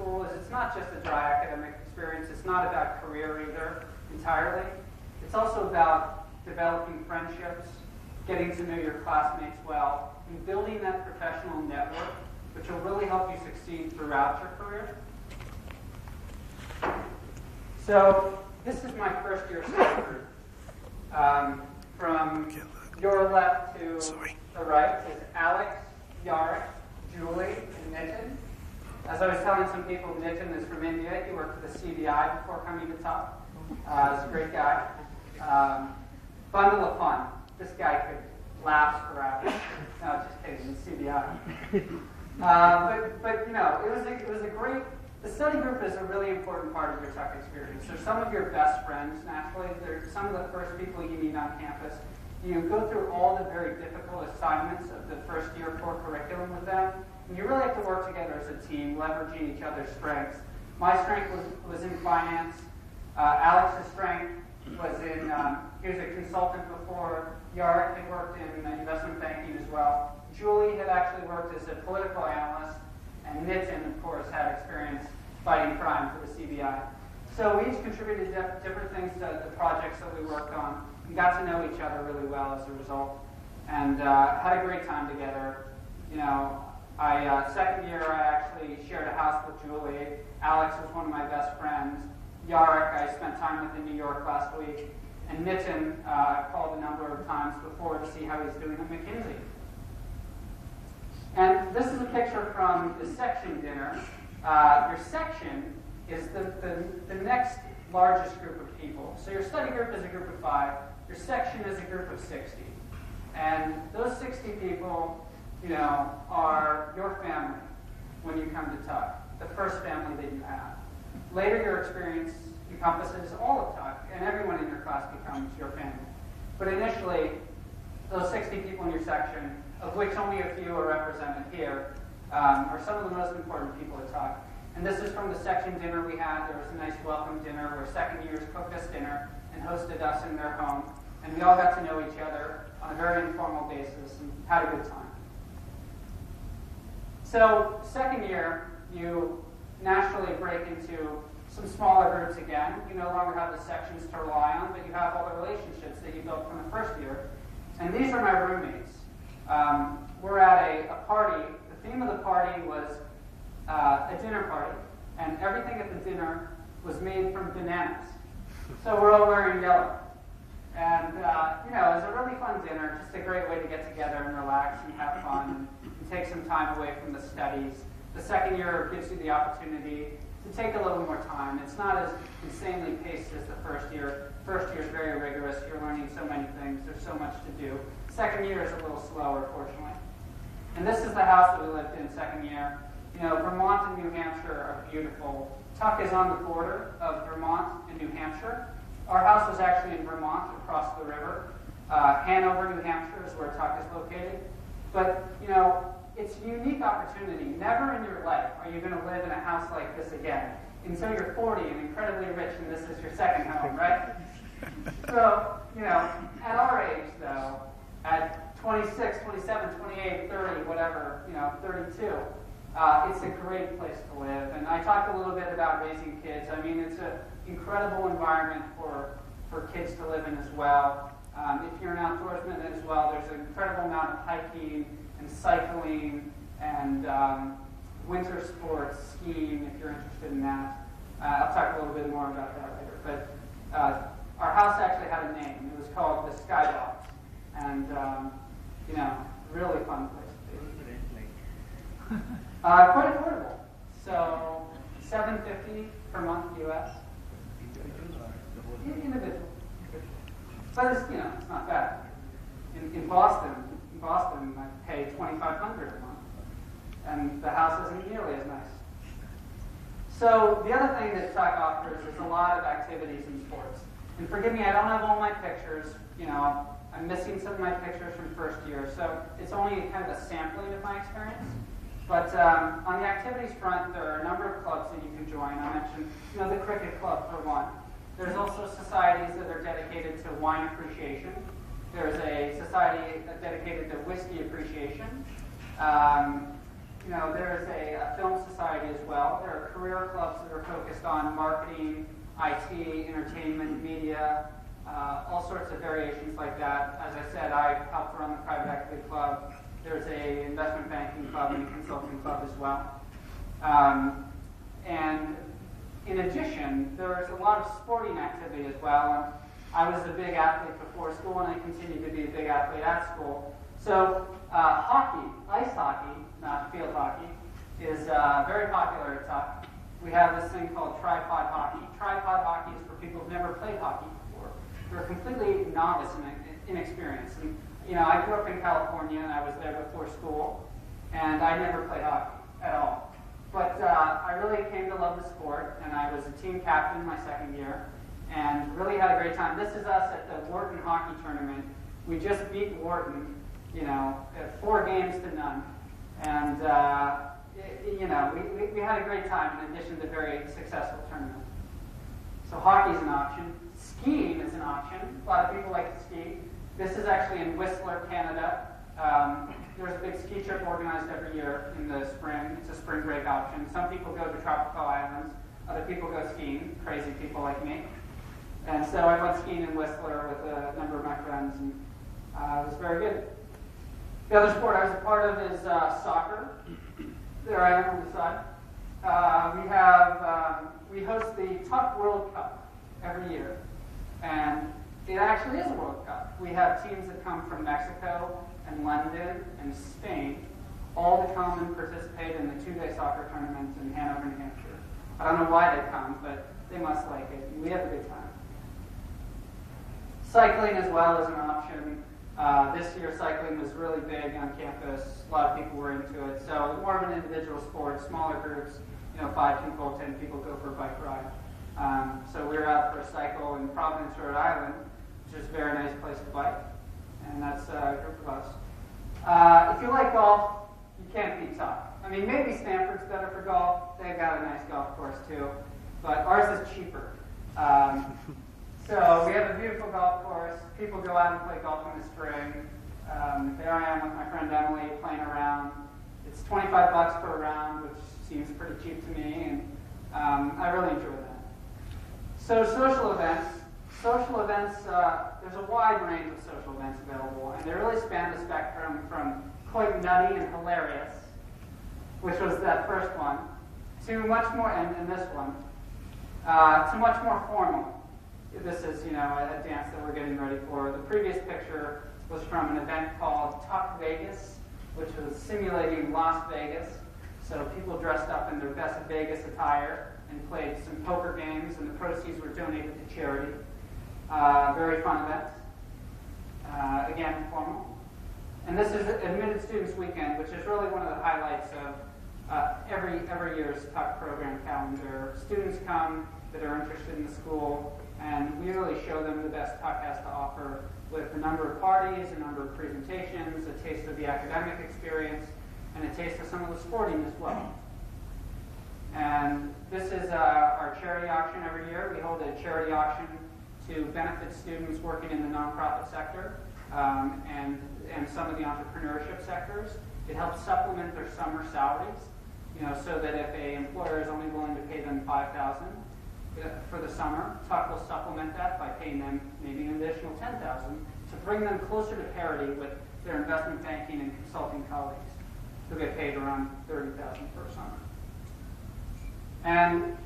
school is it's not just a dry academic experience. It's not about career either entirely. It's also about developing friendships, getting to know your classmates well, and building that professional network, which will really help you succeed throughout your career. So this is my first year study group. From your left to the right is Alex, Yarek, Julie, and Nitin. As I was telling some people, Nitin is from India. He worked for the CBI before coming to Tuck. He's a great guy. Bundle of fun. This guy could last forever. No, just kidding. The CBI. But you know, it was a great. The study group is a really important part of your Tuck experience. They're some of your best friends, naturally. They're some of the first people you meet on campus. You go through all the very difficult assignments of the first year core curriculum with them. And you really have to work together as a team, leveraging each other's strengths. My strength was in finance. Alex's strength was in, he was a consultant before. Yarek had worked in investment banking as well. Julie had actually worked as a political analyst. And Nitin, of course, had experience fighting crime for the CBI. So we each contributed different things to the projects that we worked on. We got to know each other really well as a result, and had a great time together. You know, second year I actually shared a house with Julie. Alex was one of my best friends. Yarek I spent time with in New York last week, and Nitin I called a number of times before to see how he's doing at McKinsey. And this is a picture from the section dinner. Your section is the next largest group of people. So your study group is a group of 5. Your section is a group of 60. And those 60 people, you know, are your family when you come to Tuck, the first family that you have. Later, your experience encompasses all of Tuck, and everyone in your class becomes your family. But initially, those 60 people in your section, of which only a few are represented here, are some of the most important people at Tuck. And this is from the section dinner we had. There was a nice welcome dinner where second years cooked us dinner and hosted us in their home. And we all got to know each other on a very informal basis and had a good time. So second year, you naturally break into some smaller groups again. You no longer have the sections to rely on, but you have all the relationships that you built from the first year. And these are my roommates. We're at a party. The theme of the party was a dinner party, and everything at the dinner was made from bananas. So we're all wearing yellow. And, you know, it was a really fun dinner, just a great way to get together and relax and have fun and take some time away from the studies. The second year gives you the opportunity to take a little more time. It's not as insanely paced as the first year. First year is very rigorous. You're learning so many things. There's so much to do. Second year is a little slower, fortunately. And this is the house that we lived in second year. You know, Vermont and New Hampshire are beautiful. Tuck is on the border of Vermont and New Hampshire. Our house was actually in Vermont, across the river. Hanover, New Hampshire is where Tuck is located. But, you know, it's a unique opportunity. Never in your life are you going to live in a house like this again until you're 40 and incredibly rich and this is your second home, right? So, you know, at our age, though, at 26, 27, 28, 30, whatever, you know, 32, it's a great place to live. And I talked a little bit about raising kids. I mean, it's an incredible environment for kids to live in as well. If you're an outdoorsman as well, there's an incredible amount of hiking and cycling and winter sports, skiing, if you're interested in that. I'll talk a little bit more about that later. But our house actually had a name. It was called the Skybox. And, you know, really fun place to be. Quite affordable. So $750 per month US. Individual. But it's, you know, it's not bad. In Boston, I pay $2,500 a month, and the house isn't nearly as nice. So the other thing that Tuck offers is a lot of activities and sports. And forgive me, I don't have all my pictures. You know, I'm missing some of my pictures from first year, so it's only kind of a sampling of my experience. But on the activities front, there are a number of clubs that you can join. I mentioned, you know, the cricket club for one. There's also societies that are dedicated to wine appreciation. There's a society dedicated to whiskey appreciation. there's a film society as well. There are career clubs that are focused on marketing, IT, entertainment, media, all sorts of variations like that. As I said, I helped run the private equity club. There's a investment banking club and a consulting club as well. And in addition, there's a lot of sporting activity as well. I was a big athlete before school, and I continue to be a big athlete at school. So hockey, ice hockey, not field hockey, is very popular at Tuck. We have this thing called tripod hockey. Tripod hockey is for people who've never played hockey before. They're completely novice and inexperienced. And, I grew up in California, and I was there before school, and I never played hockey at all. But I really came to love the sport, and I was a team captain my second year, and really had a great time. This is us at the Wharton hockey tournament. We just beat Wharton, 4 games to none. And, we had a great time in addition to very successful tournament. So hockey's an option. Skiing is an option. A lot of people like to ski. This is actually in Whistler, Canada. There's a big ski trip organized every year in the spring. It's a spring break option. Some people go to tropical islands. Other people go skiing, crazy people like me. And so I went skiing in Whistler with a number of my friends, and it was very good. The other sport I was a part of is soccer. There I am on the side. We host the Tuck World Cup every year, and it actually is a World Cup. We have teams that come from Mexico and London and Spain, all to come and participate in the 2-day soccer tournament in Hanover, New Hampshire. I don't know why they come, but they must like it. We have a good time. Cycling as well is an option. This year cycling was really big on campus. A lot of people were into it. So more of an individual sport, smaller groups, 5 people, 10 people go for a bike ride. So we were out for a cycle in Providence, Rhode Island, which is a very nice place to bike. And that's a group of us. If you like golf, you can't beat Tuck. I mean, maybe Stanford's better for golf. They've got a nice golf course too. But ours is cheaper. So we have a beautiful golf course. People go out and play golf in the spring. There I am with my friend Emily playing around. It's $25 per round, which seems pretty cheap to me, and I really enjoy that. So social events. Social events, there's a wide range of social events available, and they really span the spectrum from quite nutty and hilarious, which was that first one, to much more, and this one, to much more formal. This is, a dance that we're getting ready for. The previous picture was from an event called Tuck Vegas, which was simulating Las Vegas. So people dressed up in their best Vegas attire and played some poker games, and the proceeds were donated to charity. Very fun event. Again, formal. And this is Admitted Students Weekend, which is really one of the highlights of every year's Tuck program calendar. Students come that are interested in the school, and we really show them the best Tuck has to offer with a number of parties, a number of presentations, a taste of the academic experience, and a taste of some of the sporting as well. And this is our charity auction every year. We hold a charity auction to benefit students working in the nonprofit sector and some of the entrepreneurship sectors. It helps supplement their summer salaries, so that if an employer is only willing to pay them $5,000 for the summer, Tuck will supplement that by paying them maybe an additional $10,000 to bring them closer to parity with their investment banking and consulting colleagues who get paid around $30,000 per summer. And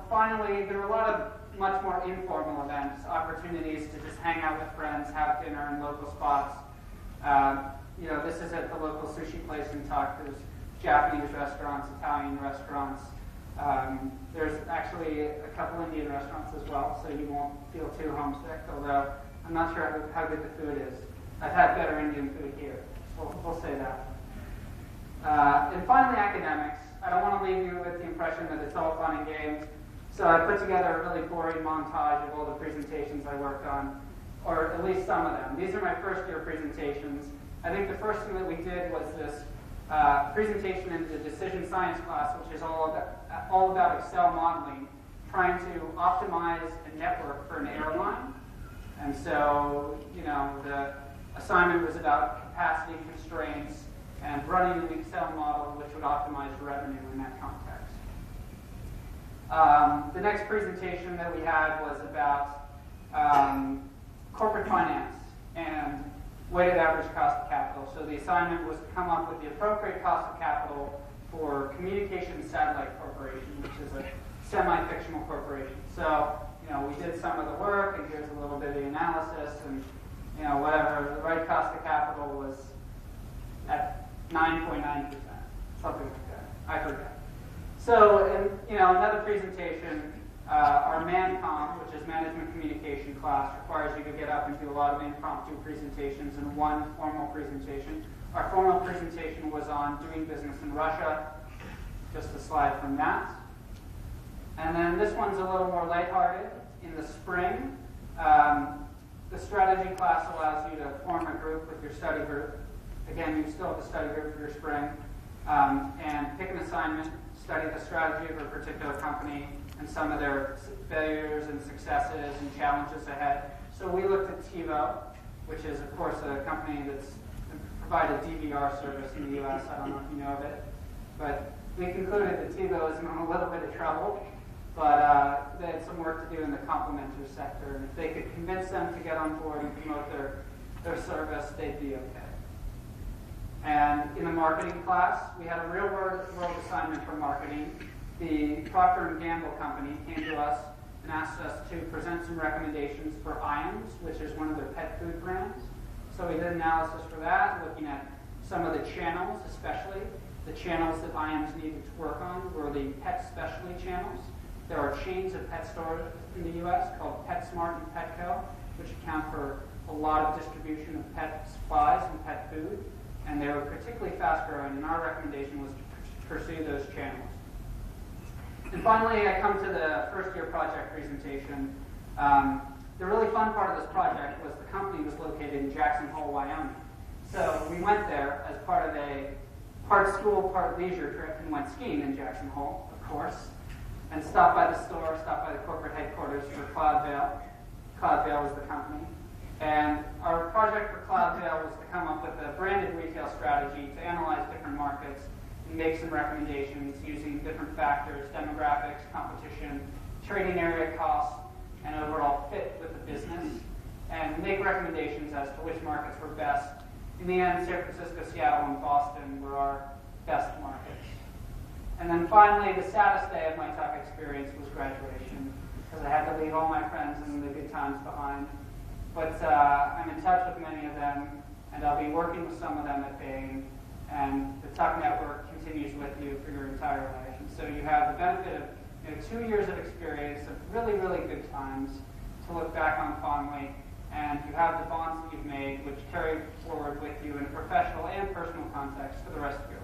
finally, there are a lot of much more informal events, opportunities to just hang out with friends, have dinner in local spots. This is at the local sushi place in Tuck. There's Japanese restaurants, Italian restaurants. There's actually a couple Indian restaurants as well, so you won't feel too homesick, although I'm not sure how good the food is. I've had better Indian food here. We'll say that. And finally, academics. I don't want to leave you with the impression that it's all fun and games. So I put together a really boring montage of all the presentations I worked on, or at least some of them. These are my first year presentations. I think the first thing that we did was this presentation in the decision science class, which is all about Excel modeling, trying to optimize a network for an airline. And so, the assignment was about capacity constraints and running an Excel model which would optimize revenue in that context. The next presentation that we had was about corporate finance and weighted average cost of capital. So the assignment was to come up with the appropriate cost of capital for Communications Satellite Corporation, which is a semi-fictional corporation. So, we did some of the work, and here's a little bit of the analysis, and, whatever, the right cost of capital was at 9.9%, something like that. I forget. So, another presentation, our ManCom, which is Management Communication class, requires you to get up and do a lot of impromptu presentations and one formal presentation. Our formal presentation was on doing business in Russia, just a slide from that. And then this one's a little more lighthearted. In the spring, the strategy class allows you to form a group with your study group. Again, you still have a study group for your spring. And pick an assignment, study the strategy of a particular company and some of their failures and successes and challenges ahead. So we looked at TiVo, which is, of course, a company that's provided DVR service in the U.S. I don't know if you know of it. But we concluded that TiVo is in a little bit of trouble, but they had some work to do in the complementary sector. And if they could convince them to get on board and promote their service, they'd be okay. And in the marketing class, we had a real-world assignment for marketing. The Procter & Gamble company came to us and asked us to present some recommendations for Iams, which is one of their pet food brands. So we did analysis for that, looking at some of the channels, especially. The channels that Iams needed to work on were the pet specialty channels. There are chains of pet stores in the U.S. called PetSmart and Petco, which account for a lot of distribution of pet supplies and pet food. And they were particularly fast-growing, and our recommendation was to pursue those channels. And finally, I come to the first-year project presentation. The really fun part of this project was the company was located in Jackson Hole, Wyoming. So we went there as part of a part school, part leisure trip and went skiing in Jackson Hole, of course, and stopped by the store, stopped by the corporate headquarters for Cloudveil. Cloudveil was the company. And our project for Cloudveil was to come up with a branded retail strategy to analyze different markets and make some recommendations using different factors, demographics, competition, trading area costs, and overall fit with the business, and make recommendations as to which markets were best. In the end, San Francisco, Seattle, and Boston were our best markets. And then finally, the saddest day of my Tuck experience was graduation, because I had to leave all my friends and the good times behind. But I'm in touch with many of them, and I'll be working with some of them at Bain, and the Tuck network continues with you for your entire life. And so you have the benefit of 2 years of experience, of really, really good times to look back on fondly, and you have the bonds that you've made, which carry forward with you in a professional and personal context for the rest of your life.